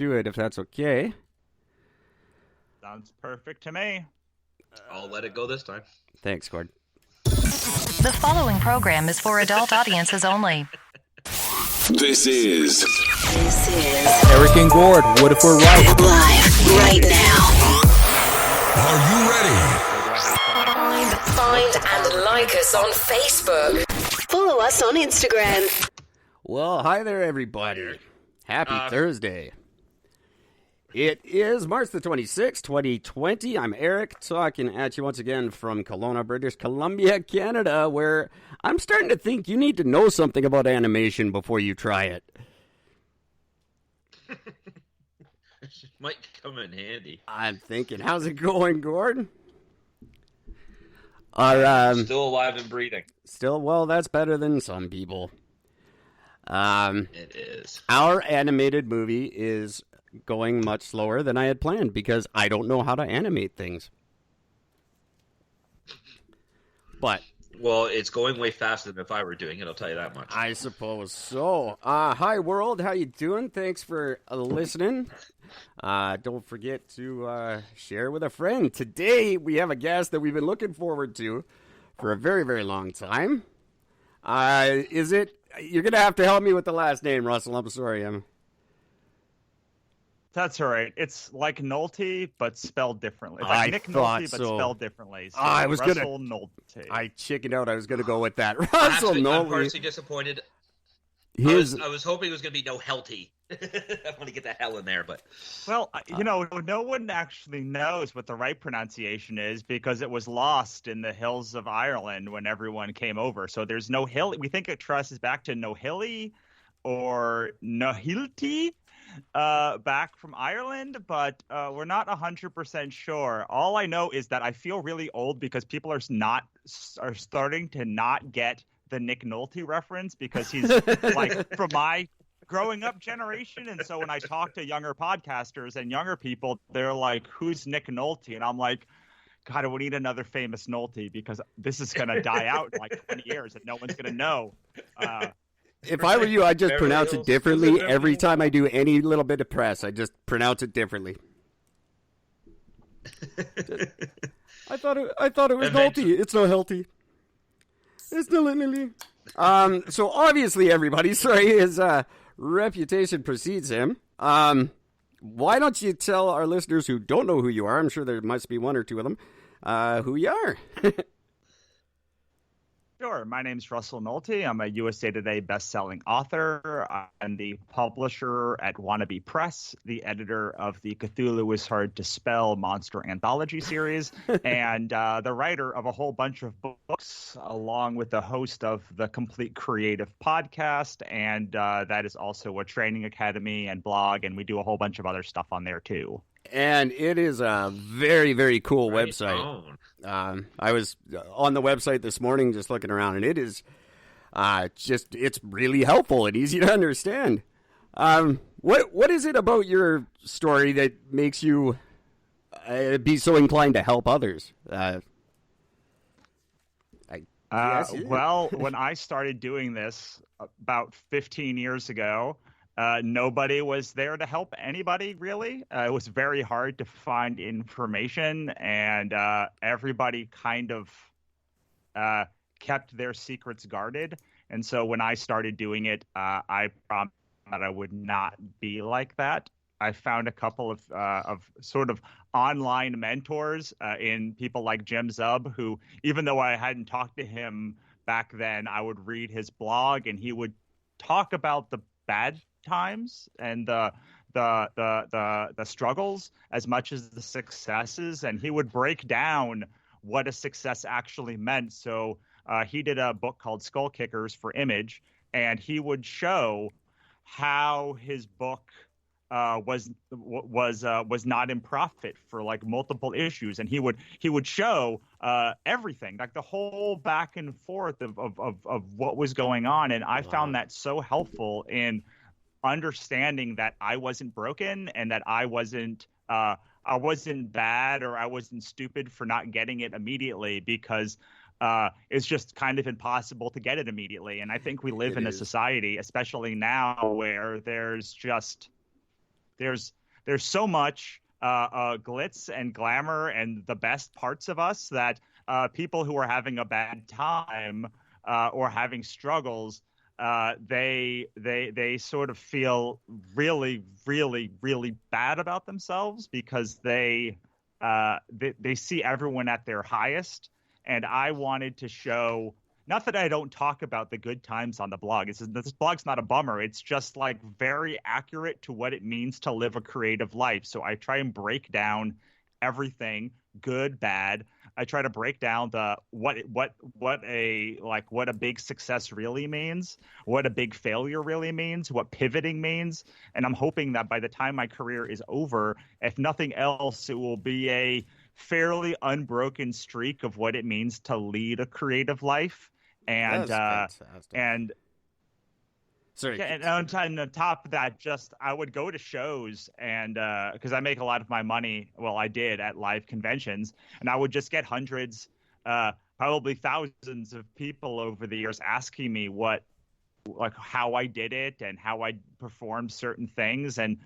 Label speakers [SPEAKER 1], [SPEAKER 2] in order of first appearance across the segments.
[SPEAKER 1] do it if that's okay.
[SPEAKER 2] Sounds perfect to me.
[SPEAKER 3] I'll let it go this time.
[SPEAKER 1] Thanks, Gord.
[SPEAKER 4] The following program is for adult audiences only.
[SPEAKER 5] This is
[SPEAKER 6] Eric and Gord. What if we're right?
[SPEAKER 7] Live right now.
[SPEAKER 5] Are you ready?
[SPEAKER 7] Find and like us on Facebook. Follow us on Instagram.
[SPEAKER 1] Well, hi there, everybody. Happy Thursday. It is March the 26th, 2020. I'm Eric, talking at you once again from Kelowna, British Columbia, Canada, where I'm starting to think you need to know something about animation before you try it.
[SPEAKER 3] Might come in handy.
[SPEAKER 1] I'm thinking, how's it going, Gordon?
[SPEAKER 3] Still alive and breathing.
[SPEAKER 1] Well, that's better than some people.
[SPEAKER 3] It is.
[SPEAKER 1] Our animated movie is going much slower than I had planned because I don't know how to animate things. But
[SPEAKER 3] Well, it's going way faster than if I were doing it, I'll tell you that much.
[SPEAKER 1] I suppose so. Hi, world. How you doing? Thanks for listening. Don't forget to share with a friend. Today, we have a guest that we've been looking forward to for a very, very long time. You're going to have to help me with the last name, Russell. I'm sorry.
[SPEAKER 2] That's all right. It's like Nolte, but spelled differently. It's
[SPEAKER 1] I
[SPEAKER 2] like Nick
[SPEAKER 1] thought
[SPEAKER 2] Nolte, but
[SPEAKER 1] so.
[SPEAKER 2] spelled differently. So
[SPEAKER 1] I was
[SPEAKER 2] Russell Nolte.
[SPEAKER 1] I chickened out. I was going to go with that.
[SPEAKER 3] I'm
[SPEAKER 1] Russell
[SPEAKER 3] partially
[SPEAKER 1] Nolte.
[SPEAKER 3] disappointed.
[SPEAKER 1] His...
[SPEAKER 3] I was hoping it was going to be no Helty. I want to get the hell in there, but...
[SPEAKER 2] Well, no one actually knows what the right pronunciation is because it was lost in the hills of Ireland when everyone came over. So there's no hill. We think it traces back to Nohilly or Nohilty. Back from Ireland, but we're not 100% sure. All I know is that I feel really old because people are starting to not get the Nick Nolte reference because he's like from my growing up generation. And so when I talk to younger podcasters and younger people, they're like, "Who's Nick Nolte?" And I'm like, God, we need another famous Nolte because this is going to die out in like 20 years and no one's going to know.
[SPEAKER 1] If I were you, I'd just pronounce it differently every time I do any little bit of press. I just pronounce it differently. I thought it was healthy. It's not healthy. It's not literally. So obviously, everybody, his reputation precedes him. Why don't you tell our listeners who don't know who you are? I'm sure there must be one or two of them. Who you are?
[SPEAKER 2] Sure. My name's Russell Nolte. I'm a USA Today best-selling author. I'm the publisher at Wannabe Press, the editor of the Cthulhu is Hard to Spell monster anthology series, and the writer of a whole bunch of books, along with the host of the Complete Creative podcast, and that is also a training academy and blog, and we do a whole bunch of other stuff on there, too.
[SPEAKER 1] And it is a very, very cool website. I was on the website this morning just looking around, and it is it's really helpful and easy to understand. What is it about your story that makes you be so inclined to help others?
[SPEAKER 2] Well, when I started doing this about 15 years ago, nobody was there to help anybody, really. It was very hard to find information, and everybody kind of kept their secrets guarded. And so when I started doing it, I promised that I would not be like that. I found a couple of sort of online mentors in people like Jim Zub, who, even though I hadn't talked to him back then, I would read his blog, and he would talk about the bad times and the struggles as much as the successes, and he would break down what a success actually meant. So he did a book called Skull Kickers for Image, and he would show how his book was not in profit for like multiple issues, and he would show everything, like the whole back and forth of what was going on, and I found that so helpful in understanding that I wasn't broken and that I wasn't bad or I wasn't stupid for not getting it immediately, because it's just kind of impossible to get it immediately. And I think we live in a society, especially now, where there's just there's so much glitz and glamour and the best parts of us that people who are having a bad time or having struggles, they sort of feel really, really, really bad about themselves because they see everyone at their highest. And I wanted to show, not that I don't talk about the good times on the blog. This blog's not a bummer. It's just like very accurate to what it means to live a creative life. So I try and break down everything, good, bad. I try to break down what a big success really means, what a big failure really means, what pivoting means. And I'm hoping that by the time my career is over, if nothing else, it will be a fairly unbroken streak of what it means to lead a creative life. And and
[SPEAKER 1] sorry,
[SPEAKER 2] yeah, and on top of that, just I would go to shows and because I make a lot of my money, well, I did at live conventions, and I would just get hundreds, probably thousands of people over the years asking me how I did it and how I performed certain things, and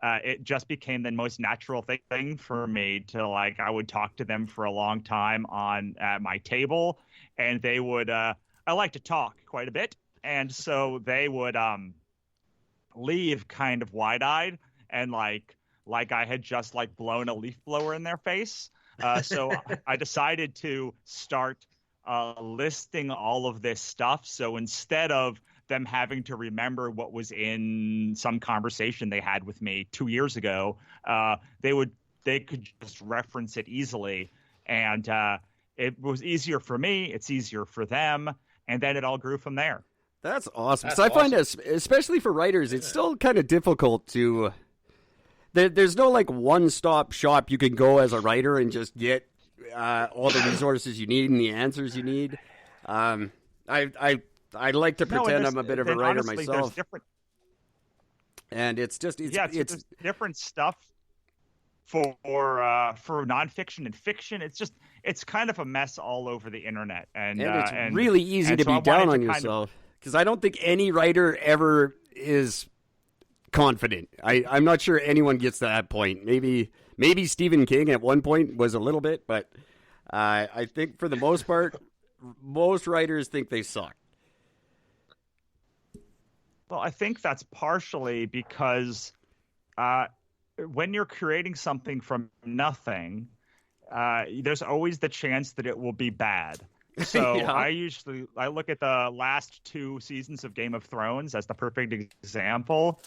[SPEAKER 2] it just became the most natural thing for me to I would talk to them for a long time at my table, and they would I like to talk quite a bit, and so they would leave kind of wide-eyed and like I had just blown a leaf blower in their face. So I decided to start listing all of this stuff. So instead of them having to remember what was in some conversation they had with me 2 years ago, they could just reference it easily. And it was easier for me. It's easier for them. And then it all grew from there.
[SPEAKER 1] That's awesome. So I find that, especially for writers, it's still kind of difficult to. There's no one-stop shop you can go as a writer and just get all the resources you need and the answers you need. I like to pretend I'm a bit of a writer
[SPEAKER 2] honestly,
[SPEAKER 1] myself. And it's
[SPEAKER 2] there's different stuff for nonfiction and fiction. It's kind of a mess all over the internet, and
[SPEAKER 1] it's really easy to be down on yourself. Because I don't think any writer ever is confident. I'm not sure anyone gets to that point. Maybe Stephen King at one point was a little bit, but I think for the most part, most writers think they suck.
[SPEAKER 2] Well, I think that's partially because when you're creating something from nothing, there's always the chance that it will be bad. So
[SPEAKER 1] Yeah.
[SPEAKER 2] I look at the last 2 seasons of Game of Thrones as the perfect example.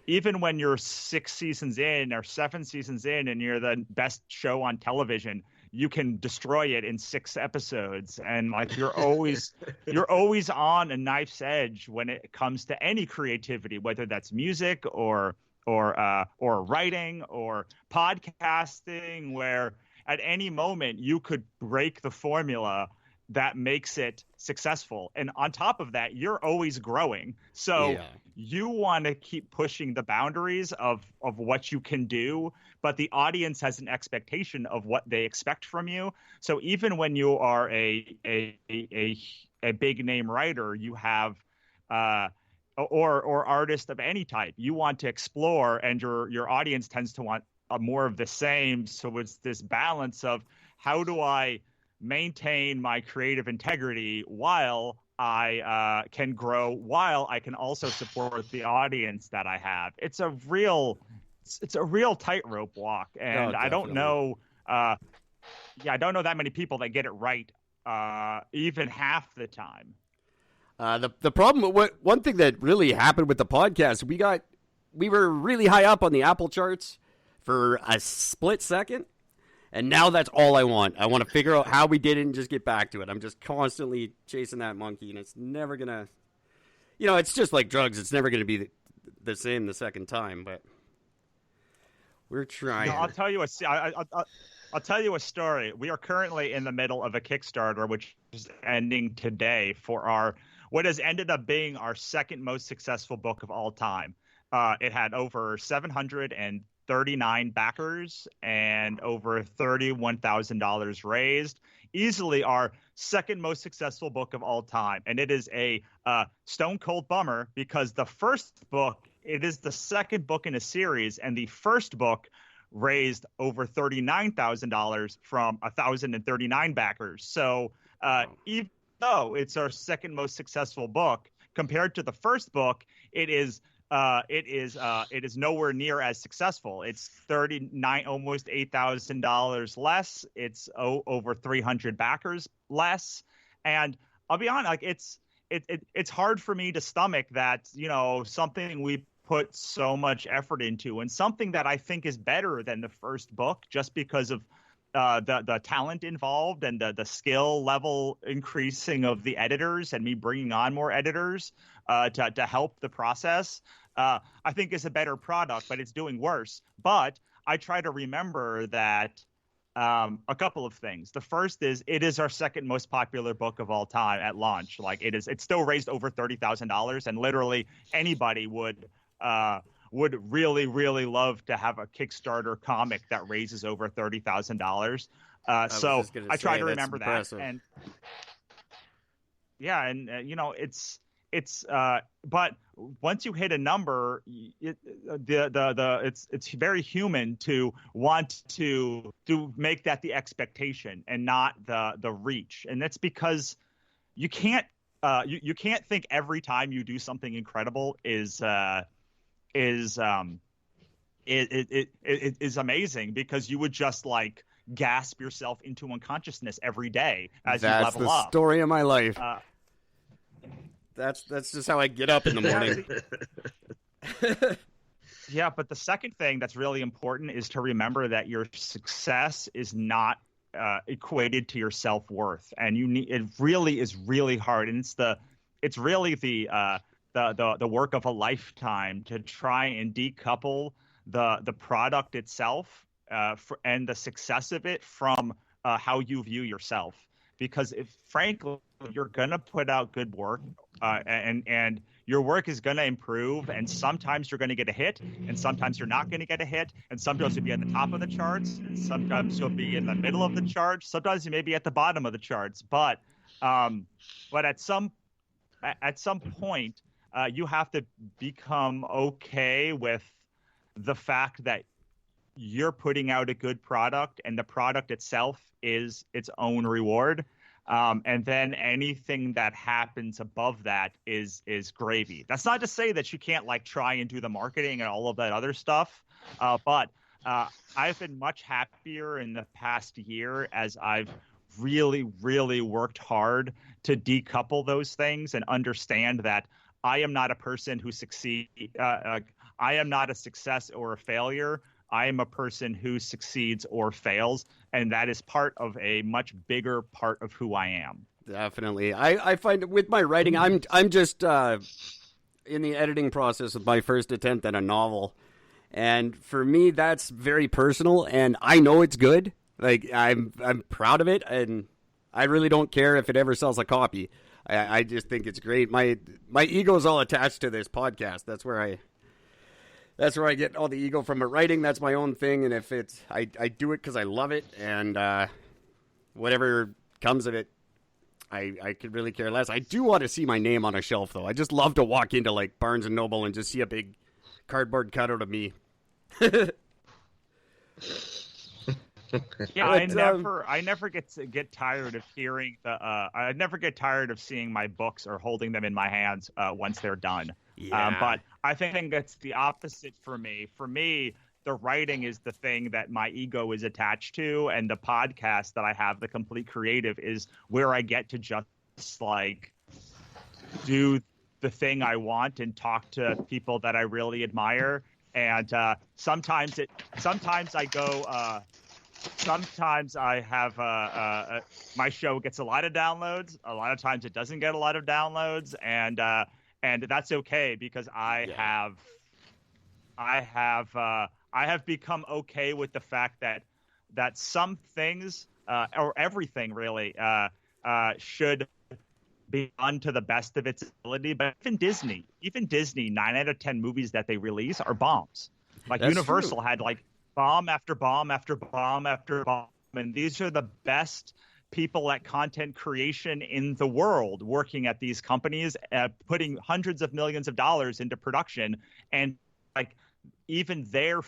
[SPEAKER 2] Even when you're 6 seasons in or 7 seasons in and you're the best show on television, you can destroy it in 6 episodes. And you're always on a knife's edge when it comes to any creativity, whether that's music or writing or podcasting, where at any moment you could break the formula that makes it successful. And on top of that, you're always growing. So you want to keep pushing the boundaries of what you can do, but the audience has an expectation of what they expect from you. So even when you are a big name writer, you have or artist of any type, you want to explore, and your audience tends to want more of the same. So it's this balance of how do I maintain my creative integrity while I can grow, while I can also support the audience that I have. It's a real tightrope walk, and I don't know. I don't know that many people that get it right, even half the time.
[SPEAKER 1] The problem, one thing that really happened with the podcast, we were really high up on the Apple charts for a split second, and now that's all I want. I want to figure out how we did it and just get back to it. I'm just constantly chasing that monkey, and it's never gonna, it's just like drugs. It's never gonna be the same the second time, but we're trying.
[SPEAKER 2] I'll tell you I'll tell you a story. We are currently in the middle of a Kickstarter, which is ending today, for what has ended up being our second most successful book of all time. It had over 739 backers and over $31,000 raised. Easily our second most successful book of all time. And it is a stone cold bummer because the first book it is the second book in a series, and the first book raised over $39,000 from 1,039 backers. So even though it's our second most successful book, compared to the first book, it is nowhere near as successful. It's almost $8,000 less. It's over 300 backers less. And I'll be honest, like it's hard for me to stomach that, something we put so much effort into, and something that I think is better than the first book, just because of the talent involved and the skill level increasing of the editors and me bringing on more editors to help the process. I think is a better product, but it's doing worse. But I try to remember that a couple of things. The first is it is our second most popular book of all time at launch. Like it's still raised over $30,000, and literally anybody would really, really love to have a Kickstarter comic that raises over $30,000. So I try to remember
[SPEAKER 1] impressive.
[SPEAKER 2] that. And yeah, and it's but once you hit a number, it's very human to want to make that the expectation and not the reach, and that's because you can't think every time you do something incredible is amazing, because you would just like gasp yourself into unconsciousness every day as you level up.
[SPEAKER 1] That's the story of my life. That's just how I get up in the morning.
[SPEAKER 2] Yeah, but the second thing that's really important is to remember that your success is not equated to your self-worth, and it really is really hard, and it's really the work of a lifetime to try and decouple the product itself and the success of it from how you view yourself. Because if frankly you're gonna put out good work and your work is gonna improve, and sometimes you're gonna get a hit, and sometimes you're not gonna get a hit, and sometimes you'll be at the top of the charts, and sometimes you'll be in the middle of the charts, sometimes you may be at the bottom of the charts, but at some point you have to become okay with the fact that you're putting out a good product, and the product itself is its own reward. And then anything that happens above that is gravy. That's not to say that you can't like try and do the marketing and all of that other stuff. But I've been much happier in the past year as I've really, really worked hard to decouple those things and understand that I am not a person who succeeds. I am not a success or a failure. I am a person who succeeds or fails, and that is part of a much bigger part of who I am.
[SPEAKER 1] Definitely. I find with my writing, I'm just in the editing process of my first attempt at a novel. And for me, that's very personal, and I know it's good. Like, I'm proud of it, and I really don't care if it ever sells a copy. I just think it's great. My ego is all attached to this podcast. That's where I get all the ego from my writing. That's my own thing, and if it's I do it because I love it, and whatever comes of it, I could really care less. I do want to see my name on a shelf, though. I just love to walk into like Barnes and Noble and just see a big cardboard cutout of me.
[SPEAKER 2] Yeah, I never get tired of hearing I never get tired of seeing my books or holding them in my hands once they're done.
[SPEAKER 1] Yeah.
[SPEAKER 2] But I think that's the opposite for me. For me, the writing is the thing that my ego is attached to, and the podcast that I have, the Complete Creative, is where I get to just like do the thing I want and talk to people that I really admire. And sometimes I go. Sometimes I have my show gets a lot of downloads. A lot of times it doesn't get a lot of downloads, and that's okay, because I have become okay with the fact that some things or everything really should be done to the best of its ability. But even Disney, 9 out of 10 movies that they release are bombs. Like
[SPEAKER 1] That's
[SPEAKER 2] Universal
[SPEAKER 1] true.
[SPEAKER 2] had like bomb after bomb after bomb after bomb, and these are the best people at content creation in the world working at these companies, putting hundreds of millions of dollars into production, and like even their